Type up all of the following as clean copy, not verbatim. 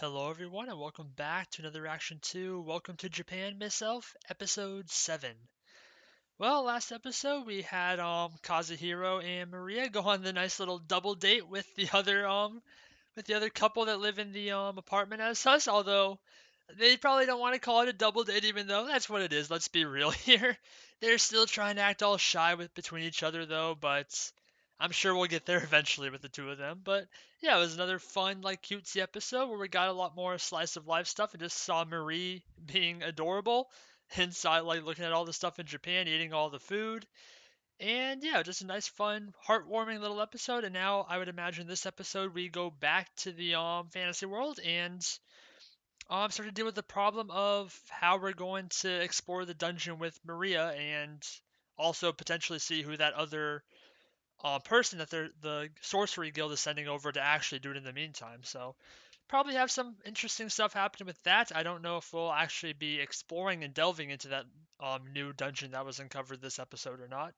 Hello everyone and welcome back to another reaction to Welcome to Japan Myself, episode 7. Well, last episode we had Kazuhiro and Maria go on the nice little double date with the other couple that live in the apartment as us, although they probably don't want to call it a double date even though that's what it is. Let's be real here. They're still trying to act all shy between each other though, but I'm sure we'll get there eventually with the two of them. But yeah, it was another fun, like cutesy episode where we got a lot more slice of life stuff and just saw Marie being adorable inside, like looking at all the stuff in Japan, eating all the food. And yeah, just a nice, fun, heartwarming little episode. And now I would imagine this episode we go back to the fantasy world and start to deal with the problem of how we're going to explore the dungeon with Maria and also potentially see who that other person that the sorcery guild is sending over to actually do it in the meantime. So probably have some interesting stuff happening with that. I don't know if we'll actually be exploring and delving into that new dungeon that was uncovered this episode or not,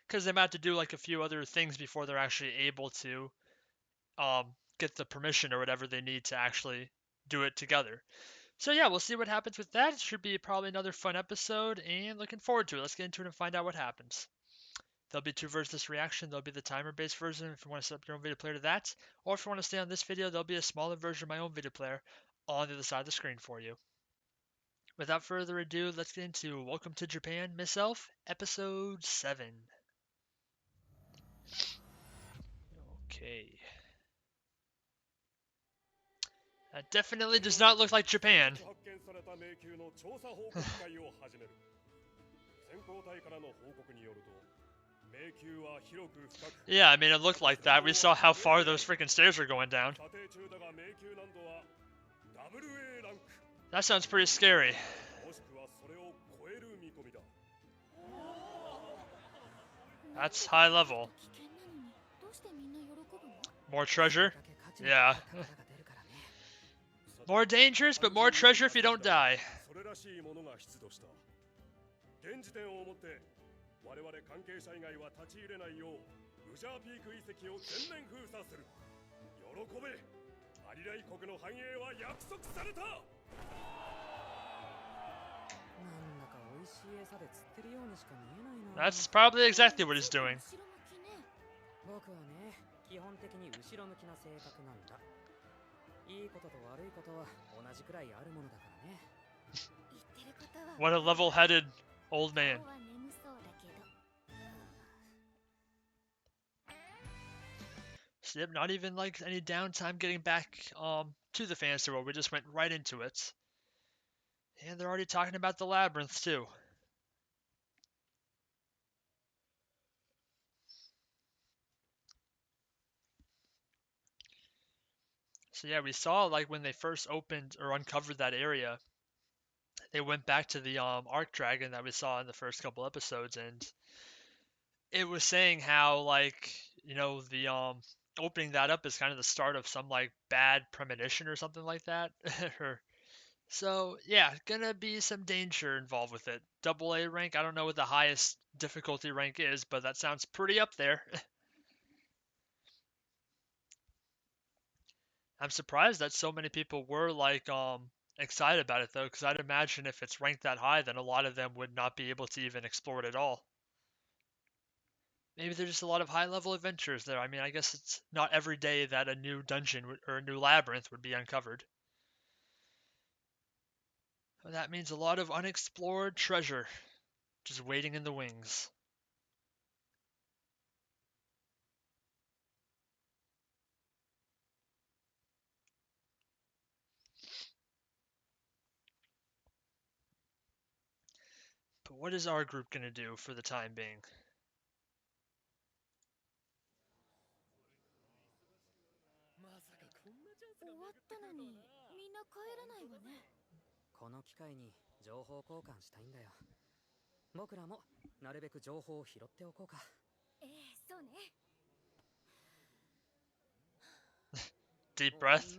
because they might have to do like a few other things before they're actually able to um, get the permission or whatever they need to actually do it together. So yeah, we'll see what happens with that. It should be probably another fun episode, and looking forward to it. Let's get into it and find out what happens. There'll be two versions of this reaction. There'll be the timer-based version if you want to set up your own video player to that, or if you want to stay on this video, there'll be a smaller version of my own video player on the other side of the screen for you. Without further ado, let's get into Welcome to Japan, Miss Elf, Episode 7. Okay. That definitely does not look like Japan. Yeah, I mean, it looked like that. We saw how far those freaking stairs were going down. That sounds pretty scary. That's high level. More treasure? Yeah. More dangerous, but more treasure if you don't die. That's probably exactly what he's doing. What a level-headed old man. So, yep, not even like any downtime getting back to the fantasy world. We just went right into it. And they're already talking about the labyrinth too. So yeah, we saw like when they first opened or uncovered that area, they went back to the Arc Dragon that we saw in the first couple episodes, and it was saying how like the opening that up is kind of the start of some like bad premonition or something like that. So yeah, gonna be some danger involved with it. Double A rank, I don't know what the highest difficulty rank is, but that sounds pretty up there. I'm surprised that so many people were like excited about it though, because I'd imagine if it's ranked that high, then a lot of them would not be able to even explore it at all. Maybe there's just a lot of high level adventures there. I mean, I guess it's not every day that a new dungeon or a new labyrinth would be uncovered. But that means a lot of unexplored treasure just waiting in the wings. But what is our group going to do for the time being? Deep breath.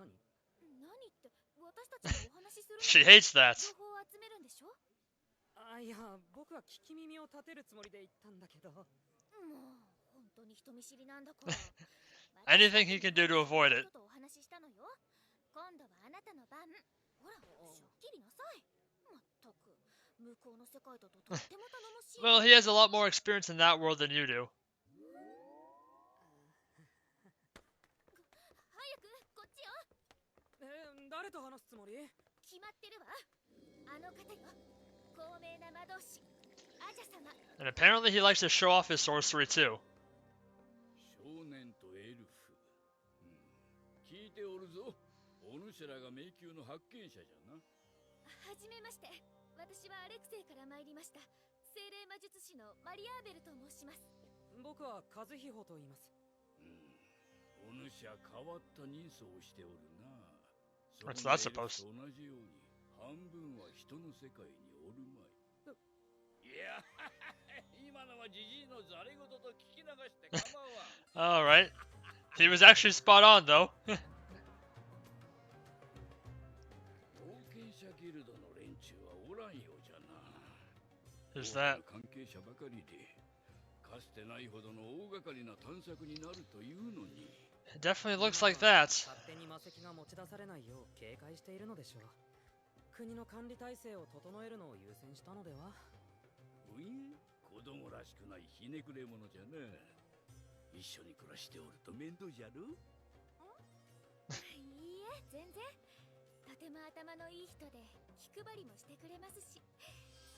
She hates that. Anything he can do to avoid it. Well, he has a lot more experience in that world than you do. 誰と話すつもり？決まってるわ。あの方よ。高名な魔導士。アジャ様。 And apparently he likes to show off his sorcery too. 少年とエルフ。聞いておるぞ。お主らが迷宮の発見者じゃな。はじめまして。私はアレクセイから参りました。精霊魔術師のマリアーベルと申します。僕は和彦と言います。お主は変わった人相をしておるな。 What's that supposed to? 同じように半分は人の世界におるまい。いや、今のはジジイのザレ言と聞き流して構わん。 Alright. He was actually spot on though. 冒険者ギルドの連中はおらんようじゃな。 Who's that? 関係者ばかりで、かつてないほどの大掛かりな探索になるというのに。 It definitely looks like that. 勝手に魔石が持ち出されないよう警戒しているのでしょう。国の管理体制を整えるのを優先したのでは？子供らしくないひねくれ者じゃな。一緒に暮らしておると面倒じゃろ？いいえ、全然。とても頭のいい人で気配りもしてくれますし、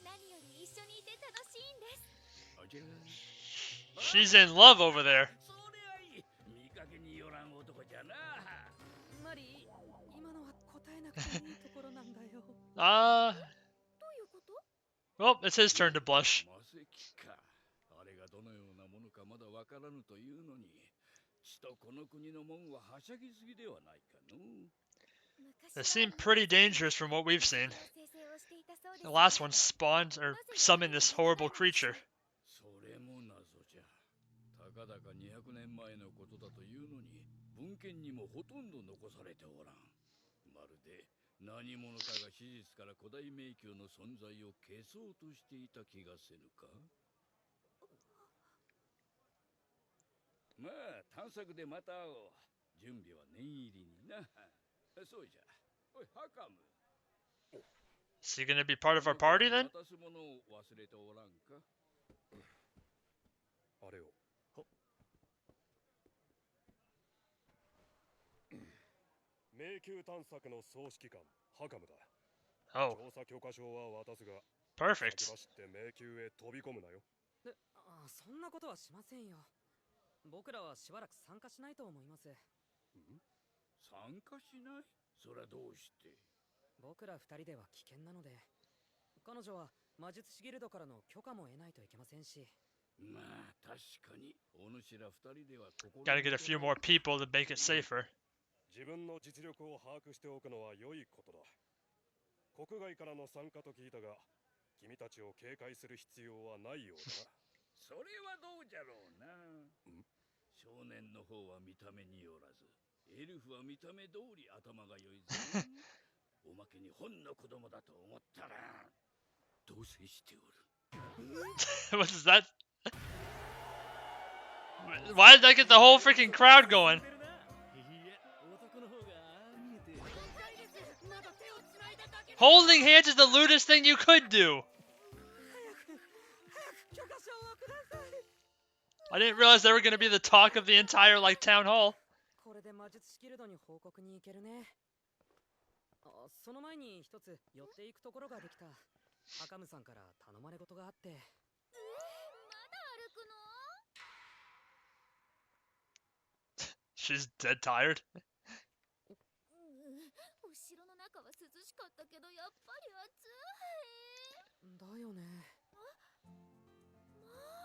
何より一緒にいて楽しいんです。 She's in love over there. 見かけによらん男じゃな。マリー、今のは答えなくていいところなんだよ。どういうこと？ Well, it's his turn to blush. 魔石か。あれがどのようなものかまだわからぬというのに、ちとこの国の門ははしゃぎすぎではないかの。 They seem pretty dangerous from what we've seen. The last one spawned or summoned this horrible creature. それも謎じゃ。たかだか200年前のことだというのに、文献にもほとんど残されておらん。まるで何者かが史実から古代迷宮の存在を消そうとしていた気がせぬか。まあ、探索でまた会おう。準備は念入りにな。そうじゃ。おい、ハカム。 Is he gonna be part of our party then? 渡すものを忘れておらんか。あれを。迷宮探索の総指揮官ハカムだ。 Oh, 調査許可証は渡すが、 perfect. 先走って迷宮へ飛び込むなよ。そんなことはしませんよ。僕らはしばらく参加しないと思います。参加しない？それはどうして？僕ら二人では危険なので、彼女は魔術師ギルドからの許可も得ないといけませんし。まあ確かにお主ら二人ではここ Gotta get a few more people to make it safer. 自分の実力を把握しておくのは良いことだ。国外からの参加と聞いたが、君たちを警戒する必要はないようだな。それはどうじゃろうな。少年の方は見た目によらず、エルフは見た目通り頭が良いぞ。おまけに本の子供だと思ったら同棲しておる。 What is that? Why did that get the whole freaking crowd going? Holding hands is the lewdest thing you could do. I didn't realize they were going to be the talk of the entire town hall. これで魔術師ギルドに報告に行けるね。その前に一つ寄っていくところができた。ハカムさんから頼まれ事があって。まだ歩くの？ She's dead tired. 後ろの中は涼しかったけどやっぱり暑い。だよね。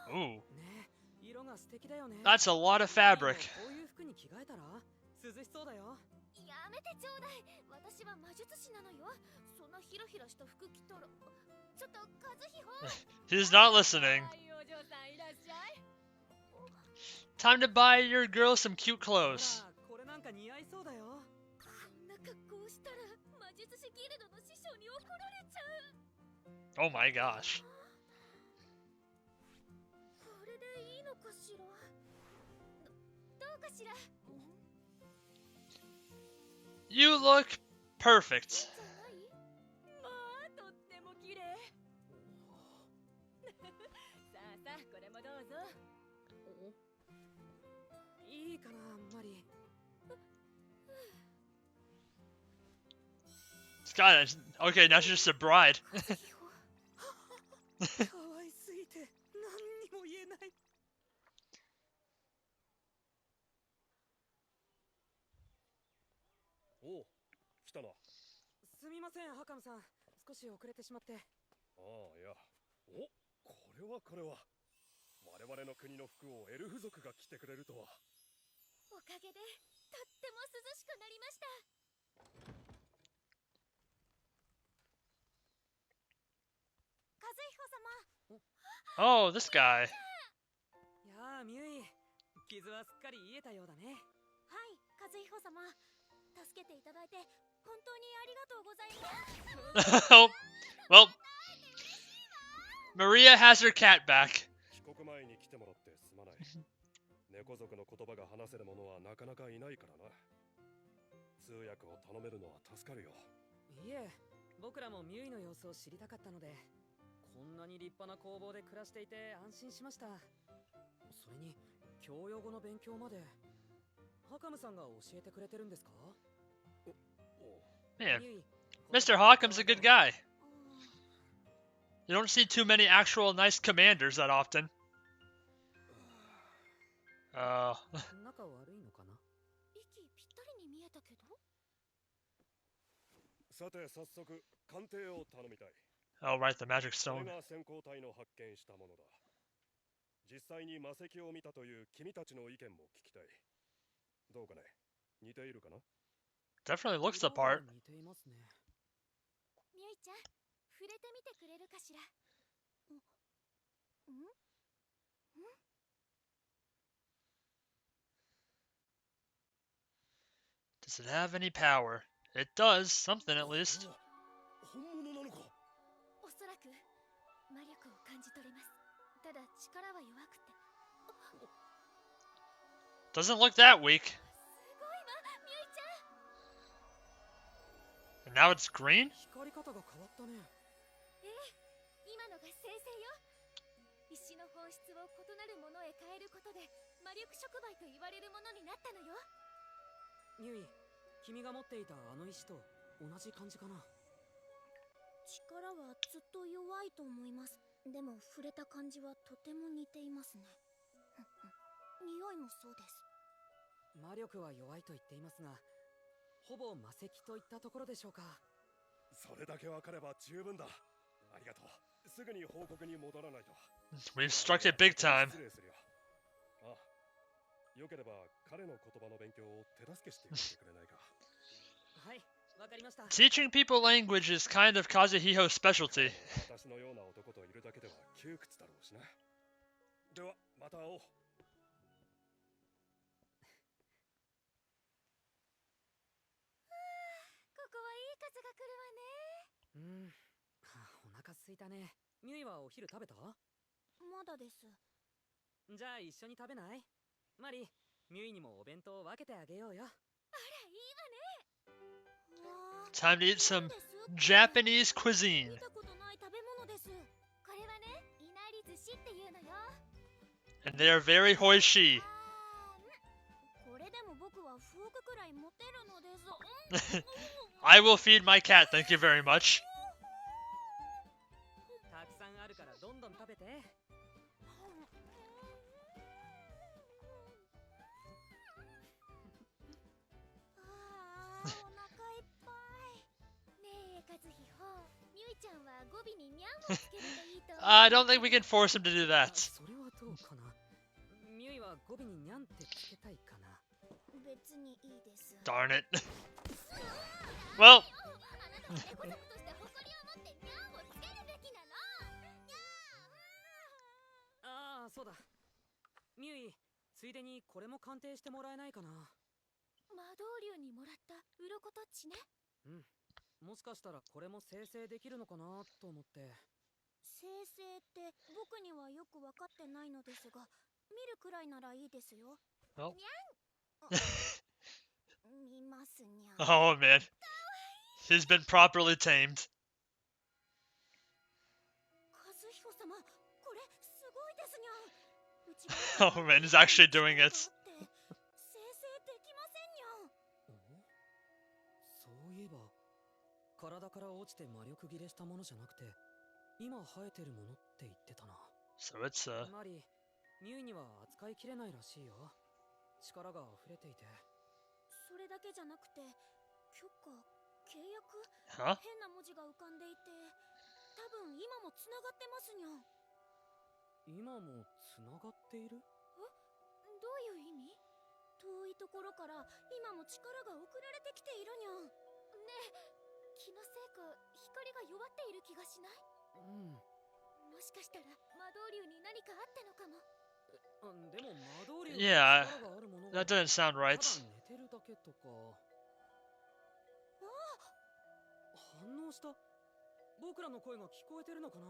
Ooh. ね、色が素敵だよね。 That's a lot of fabric. こういう服に着替えたら涼しそうだよ。やめてちょうだい。私は魔術師なのよ。そんなヒラヒラした服着たら。ちょっと和彦。 He's not listening. Time to buy your girl some cute clothes. これなんか似合いそうだよ。こんな格好したら魔術師ギルドの師匠に怒られちゃう。 Oh my gosh. これでいいのかしら。どうかしら。 You look perfect. じゃない God, okay, now she's just a bride. 和樹かわいすぎて何にも言えない。おう、来たな。すみません、ハカムさん。少し遅れてしまって。ああ、いや。お、これは。我々の国の服をエルフ族が着てくれるとは。おかげでとっても涼しくなりました。和彦様。 Oh, this guy. やあ、ミュイ。傷はすっかり癒えたようだね。はい、和彦様。助けていただいて本当にありがとうございます。Oh, well, Maria has her cat back. 帰国前に来てもらってすまない。猫族の言葉が話せる者はなかなかいないからな。通訳を頼めるのは助かるよ。いえ、僕らもミュイの様子を知りたかったので、こんなに立派な工房で暮らしていて安心しました。それに教養語の勉強まで。ハカムさんが教えてくれてるんですか？ Man, ミュイ、 Mr. Hawkham's a good guy. You don't see too many actual nice commanders that often. 仲悪いのかな？息ぴったりに見えたけど。さて早速鑑定を頼みたい。 Oh, right, the magic こ stone. れが先行隊の発見したものだ。実際に魔石を見たという君たちの意見も聞きたい。どうかね、似ているかな？ Definitely looks the 色は part. 似ていますね。みゆいちゃん、触れてみてくれるかしら。ん？ Does it have any power? It does, something at least. 本物なのか？おそらく魔力を感じ取れます。ただ力は弱くて。 Doesn't look that weak. すごいわ、みゆいちゃん。 And now it's green? 光り方が変わったね。今のが生成よ。石の本質を異なるものへ変えることで魔力触媒と言われるものになったのよ。ミュイ、君が持っていたあの石と同じ感じかな？力はずっと弱いと思います。でも触れた感じはとても似ていますね。匂いもそうです。魔力は弱いと言っていますが、ほぼ魔石といったところでしょうか。それだけわかれば十分だ。ありがとう。すぐに報告に戻らないと。 We've struck it big time. 失礼するよ。あ、よければ彼の言葉の勉強を手助けしてやってくれないか。はい、わかりました。 Teaching people language is kind of Kazuhiho's specialty. 私のような男といるだけでは窮屈だろうしな。ではまた会おう。ここはいい風が来るわね。お腹すいたね。ミュイはお昼食べた？まだです。じゃあ一緒に食べない？マリ、ミュイにもお弁当を分けてあげようよ。あら、いいわね。 Time to eat some Japanese cuisine. 見たことない食べ物です。これはね、いなり寿司っていうのよ。 And they are very hoishi. これでも僕はフォークくらい持てるのです。I will feed my cat, thank you very much. たくさんあるからどんどん食べて。お腹いっぱい。ねえ、和彦、みゆいちゃんは語尾ににゃんをつけるといいと思う。I don't think we can force him to do that. それはどうかな。ミュイは語尾にニャンってつけたいかな。別にいいです。 Darn it. Well, あなたは猫族として誇りを持ってにゃんをつけるべきなの。ああ、そうだ。ミュイ、ついでにこれも鑑定してもらえないかな。魔導竜にもらった鱗と血ね。もしかしたらこれも生成できるのかなと思って。生成って僕にはよく分かってないのですが、見るくらいならいいですよ。 well. にゃん。見ますにゃん。 Oh man. He's been properly tamed. 和彦様、これすごいですにゃん。うちが Oh man, he's actually doing it. 生成できませんにゃん。そういえば。体から落ちて魔力切れしたものじゃなくて、今生えてるものって言ってたな。 So it's つまりミュイには扱いきれないらしいよ。力が溢れていて。それだけじゃなくて、許可、契約 huh? 変な文字が浮かんでいて、多分今もつながってますにゃん。今もつながっている？どういう意味？遠いところから今も力が送られてきているにゃん。ねえ、気のせいか光が弱っている気がしない？うん。もしかしたら魔導竜に何かあったのかも。でも魔導竜 Yeah, 力があるものが that doesn't sound た right. だ寝てるだけとか。反応した。僕らの声が聞こえてるのかな。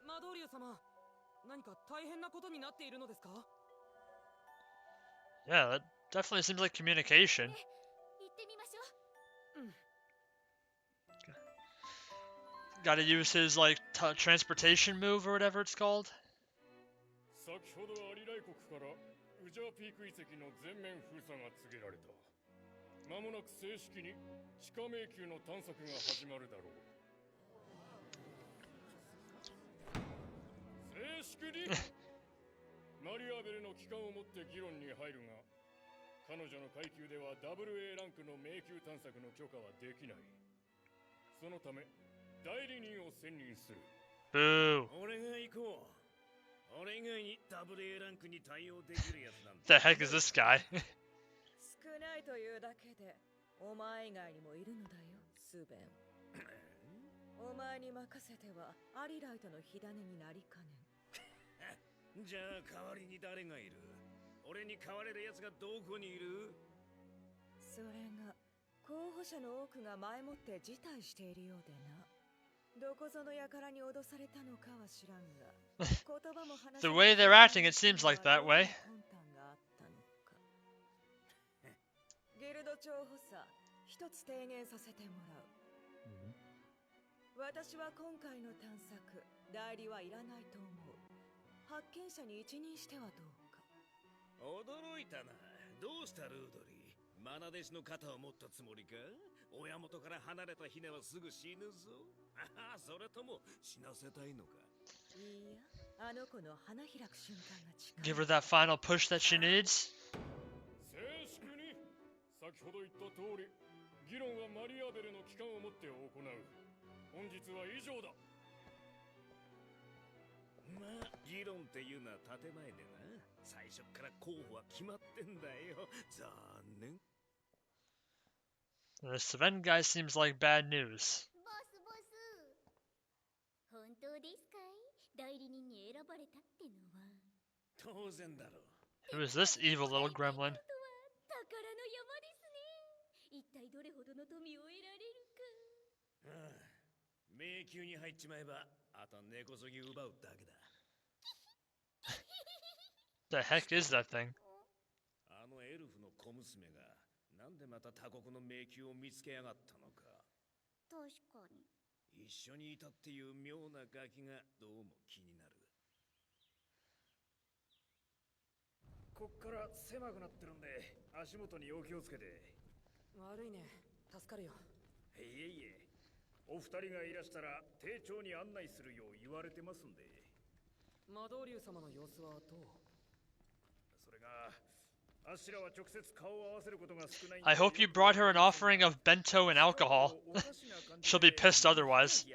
魔導竜様、何か大変なことになっているのですか？ Yeah, that definitely seems like communication. 行ってみましょう。Gotta use his, like, transportation move or whatever it's called. 先ほどアリライ国からウジャーピーク遺跡の全面封鎖が告げられた。間もなく正式に地下迷宮の探索が始まるだろう。正式にマリアベルの帰還をもって議論に入るが、彼女の階級では AA ランクの迷宮探索の許可はできない。そのため代理人を選任する。 Boo. 俺が行こう。俺以外にAA ランクに対応できるやつなんて。 The heck is this guy? 少ないというだけでお前以外にもいるのだよ、スベン。お前に任せてはアリライトの火種になりかねん。じゃあ代わりに誰がいる？俺に代われるやつがどこにいる？それが候補者の多くが前もって辞退しているようでな。どこぞの輩に脅されたのかは知らんが、言葉も話 The way they're acting, it seems like that way. 魂胆があったのか。ギルド長補佐、一つ提言させてもらう。私は今回の探索、代理はいらないと思う。発見者に一任してはどうか。驚いたな。どうしたルードリー？愛弟子の肩を持ったつもりか？親元から離れたヒナはすぐ死ぬぞ。それとも死なせたいのか？いいや、あの子の花開く瞬間が近い。 Give her that final push that she needs. 正式に先ほど言った通り、議論はマリアベルの帰還をもって行う。本日は以上だ。まあ、議論っていうのは建前でな。最初から候補は決まってんだよ。残念。 The Sven guy seems like bad news. ボスボス。本当ですかい？代理人に選ばれたってのは。当然だろう。 Who is this evil little gremlin? 宝の山ですね。一体どれほどの富を得られるか。迷宮に入っちまえば、あと根こそぎ奪うだけだ。 The heck is that thing? あのエルフの小娘が、なんでまた他国の迷宮を見つけやがったのか。確かに。一緒にいたっていう妙なガキがどうも気になる。こっから狭くなってるんで、足元にお気をつけて。悪いね、助かるよ。いえいえ、お二人がいらしたら丁重に案内するよう言われてますんで。魔導竜様の様子はどう？それが、あしらは直接顔を合わせることが少ないんで。 I hope you brought her an offering of bento and alcohol. She'll be pissed otherwise.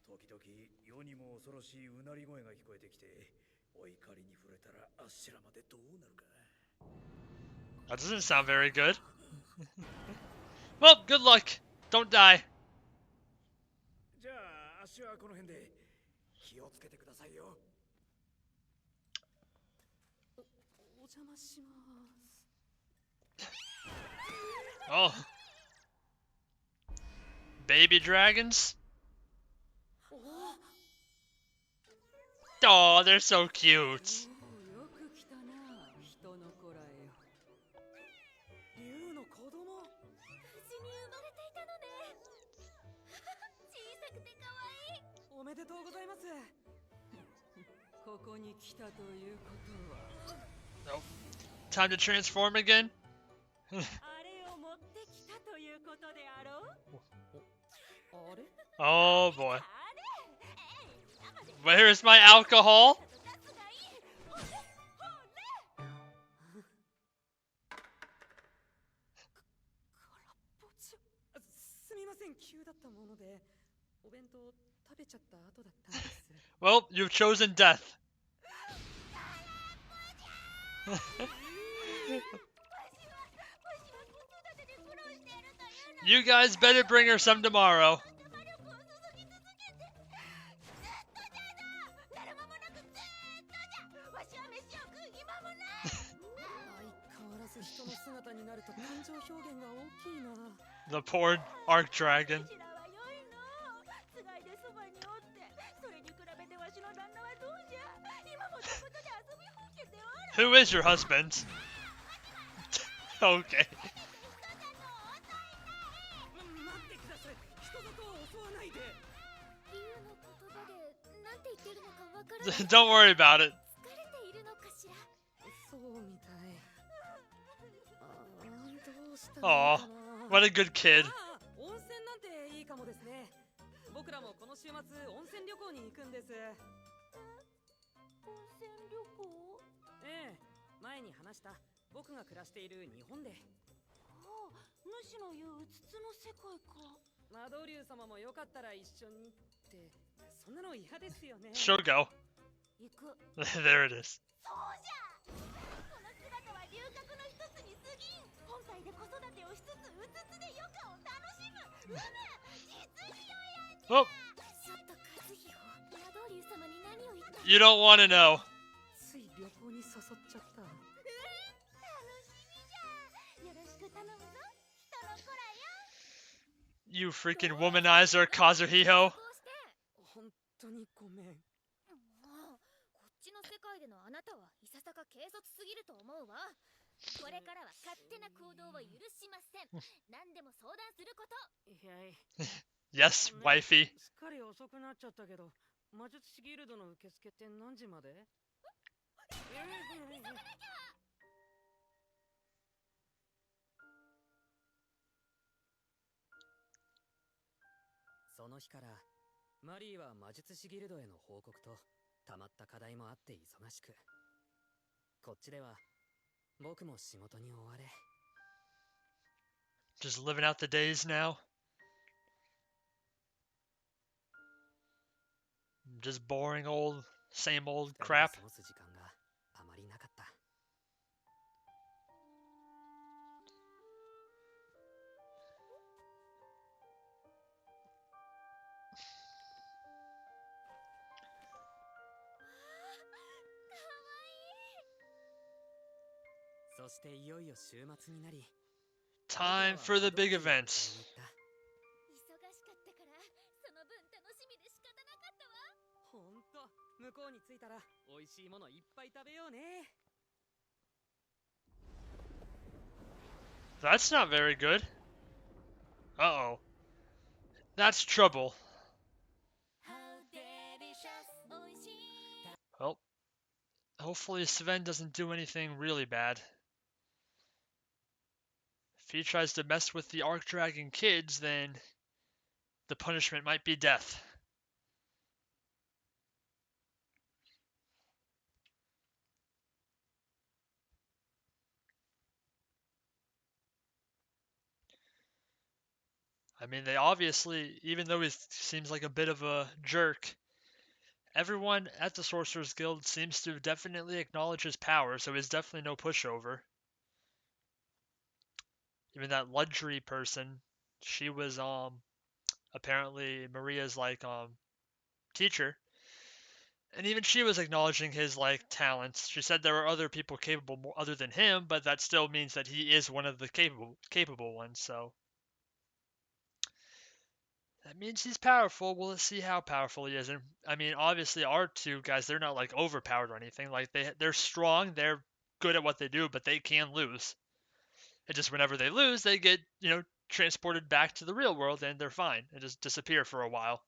時々世にも恐ろしいうなり声が聞こえてきて、お怒りに触れたらあしらまでどうなるか。 That doesn't sound very good. Well, good luck. Don't die. じゃあ足はこの辺で気をつけてくださいよ。お邪魔します。 Oh. Baby dragons? Oh, they're so cute. よく来たな、人の子らよ。竜の子供。無事に生まれていたのね。小さくて可愛い。おめでとうございます。ここに来たということは。 Nope. Time to transform again? あれを持ってき来たということであろう。あれ Oh boy. Where's my alcohol? すみません、急だったもので、お弁当食べちゃった後だったんです。Well, you've chosen death. You guys better bring her some tomorrow. 相変わらず人の姿になると感情表現が大きいな。The poor arc dragon. Who is your husband? Okay. 待ってください。人の子を襲わないで。理由の言葉でなんて言ってるのかわからない。 Don't worry about it. 疲れているのかしら。そうみたい。どうしたらいい Aw, かな。 what a good kid. ああ、温泉なんていいかもですね。僕らもこの週末温泉旅行に行くんです。温泉旅行？ええ、前に話した僕が暮らしている日本で。ああ、主の言ううつつの世界か。魔導竜様もよかったら一緒にって、そんなの嫌ですよね。 She'll go. 行く。 There it is. そうじゃ。この姿は龍角の一つに過ぎん。本体で子育てをしつつうつつで余暇を楽しむ。実に良い。 Oh, ちょっと和彦、魔導竜様に何を言った？ you don't want to know. つい旅行に誘っちゃった。楽しみじゃ。よろしく頼むぞ。人の子らよ。 You freaking womanizer, Kazuhiko. こうして。本当にごめん。もうこっちの世界でのあなたはいささか軽率すぎると思うわ。これからは勝手な行動を許しません。何でも相談すること。いやい。 Yes, wifey. すっかり遅くなっちゃったけど、魔術師ギルドの受付って何時まで？その日からマリーは魔術師ギルドへの報告とたまった課題もあって忙しく、こっちでは僕も仕事に追われ。 Just living out the days now. Just boring old, same old 二人で crap. 過ごす時間があまりなかった。そしていよいよ週末になり、 Time for the big events. 忙しかったからその分楽しみで仕方なかったわ。ほんと、向こうに着いたら美味しいものいっぱい食べようね。 That's not very good. Uh-oh. That's trouble. Well, hopefully Sven doesn't do anything really bad. If he tries to mess with the Arc Dragon kids, then the punishment might be death. I mean, they obviously, even though he seems like a bit of a jerk, everyone at the Sorcerer's Guild seems to definitely acknowledge his power, so he's definitely no pushover. Even that luxury person, she was apparently Maria's like teacher, and even she was acknowledging his like talents. She said there were other people capable more other than him, but that still means that he is one of the capable ones. So that means he's powerful. Well, let's see how powerful he is. And I mean, obviously, our two guys, they're not like overpowered or anything. Like they're strong, they're good at what they do, but they can lose. It just whenever they lose, they get transported back to the real world and they're fine and just disappear for a while.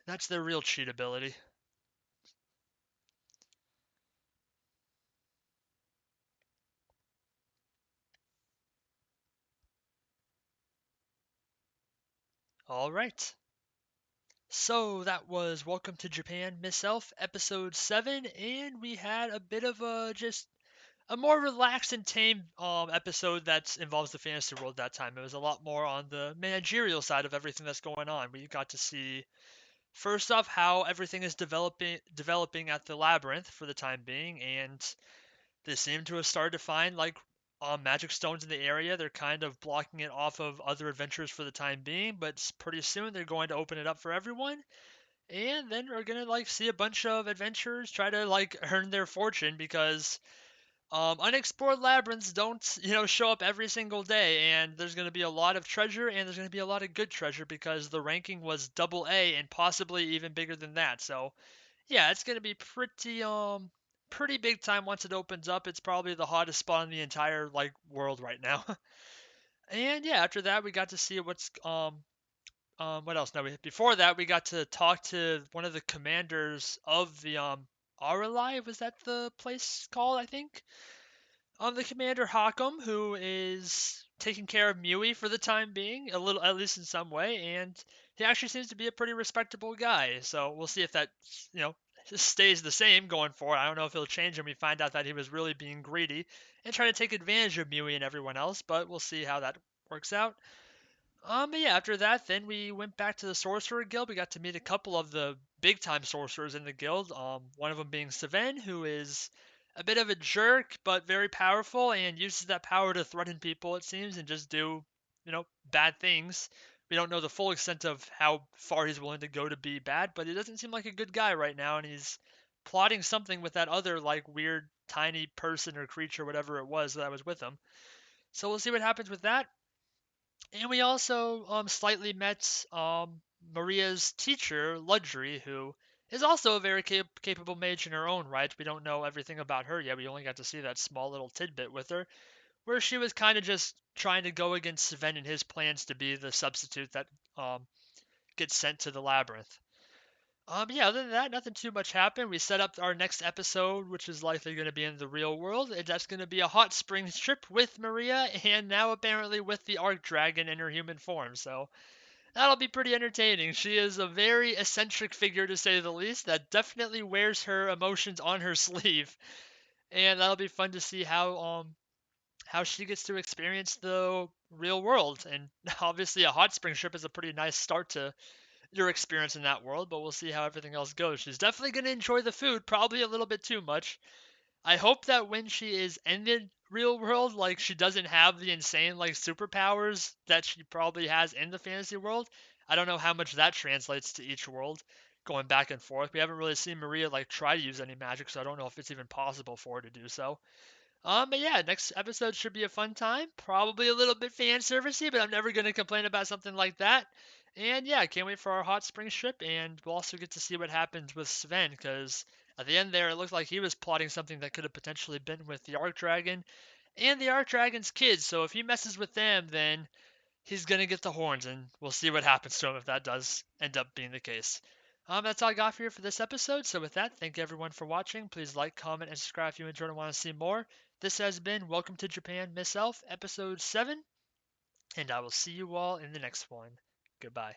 That's their real cheat ability. All right. So that was Welcome to Japan, Miss Elf, episode 7, and we had a bit of a just a more relaxed and tame episode that involves the fantasy world that time. It was a lot more on the managerial side of everything that's going on. We got to see first off how everything is developing at the labyrinth for the time being, and they seem to have started to find like magic stones in the area. They're kind of blocking it off of other adventures for the time being, but pretty soon they're going to open it up for everyone. And then we're gonna like see a bunch of adventurers try to like earn their fortune because unexplored labyrinths don't, show up every single day, and there's going to be a lot of treasure, and there's going to be a lot of good treasure because the ranking was double A and possibly even bigger than that. So yeah, it's going to be pretty big time once it opens up. It's probably the hottest spot in the entire like world right now. And yeah, after that we got to see what else? No, before that we got to talk to one of the commanders of the Aralai. Was that the place called? I think. The Commander Hockham, who is taking care of Mui for the time being, a little, at least in some way, and he actually seems to be a pretty respectable guy. So we'll see if that, you know, stays the same going forward. I don't know if he'll change when we find out that he was really being greedy and trying to take advantage of Mui and everyone else, but we'll see how that works out. But yeah, after that, then we went back to the Sorcerer Guild. We got to meet a couple of the big time sorcerers in the guild. One of them being Seven, who is a bit of a jerk, but very powerful and uses that power to threaten people, it seems, and just do, bad things. We don't know the full extent of how far he's willing to go to be bad, but he doesn't seem like a good guy right now, and he's plotting something with that other, like, weird, tiny person or creature, whatever it was that was with him. So we'll see what happens with that. And we also slightly met Maria's teacher, Ludry, who is also a very capable mage in her own right. We don't know everything about her yet. We only got to see that small little tidbit with her, where she was kind of just trying to go against Sven and his plans to be the substitute that um, gets sent to the labyrinth. Yeah, other than that, nothing too much happened. We set up our next episode, which is likely going to be in the real world, and that's going to be a hot springs trip with Maria, and now apparently with the Arc Dragon in her human form. So that'll be pretty entertaining. She is a very eccentric figure, to say the least, that definitely wears her emotions on her sleeve, and that'll be fun to see how she gets to experience the real world. And obviously, a hot spring trip is a pretty nice start to your experience in that world, but we'll see how everything else goes. She's definitely going to enjoy the food, probably a little bit too much. I hope that when she is in the real world, like she doesn't have the insane like superpowers that she probably has in the fantasy world. I don't know how much that translates to each world going back and forth. We haven't really seen Maria like try to use any magic, so I don't know if it's even possible for her to do so. But yeah, next episode should be a fun time. Probably a little bit fan servicey, but I'm never gonna complain about something like that. And yeah, I can't wait for our hot spring trip, and we'll also get to see what happens with Sven, because at the end there, it looked like he was plotting something that could have potentially been with the Arc Dragon and the Arc Dragon's kids. So if he messes with them, then he's gonna get the horns, and we'll see what happens to him if that does end up being the case. That's all I got for you for this episode. So with that, thank you everyone for watching. Please like, comment, and subscribe if you enjoyed and want to see more. This has been Welcome to Japan, Miss Elf, episode 7, and I will see you all in the next one. Goodbye.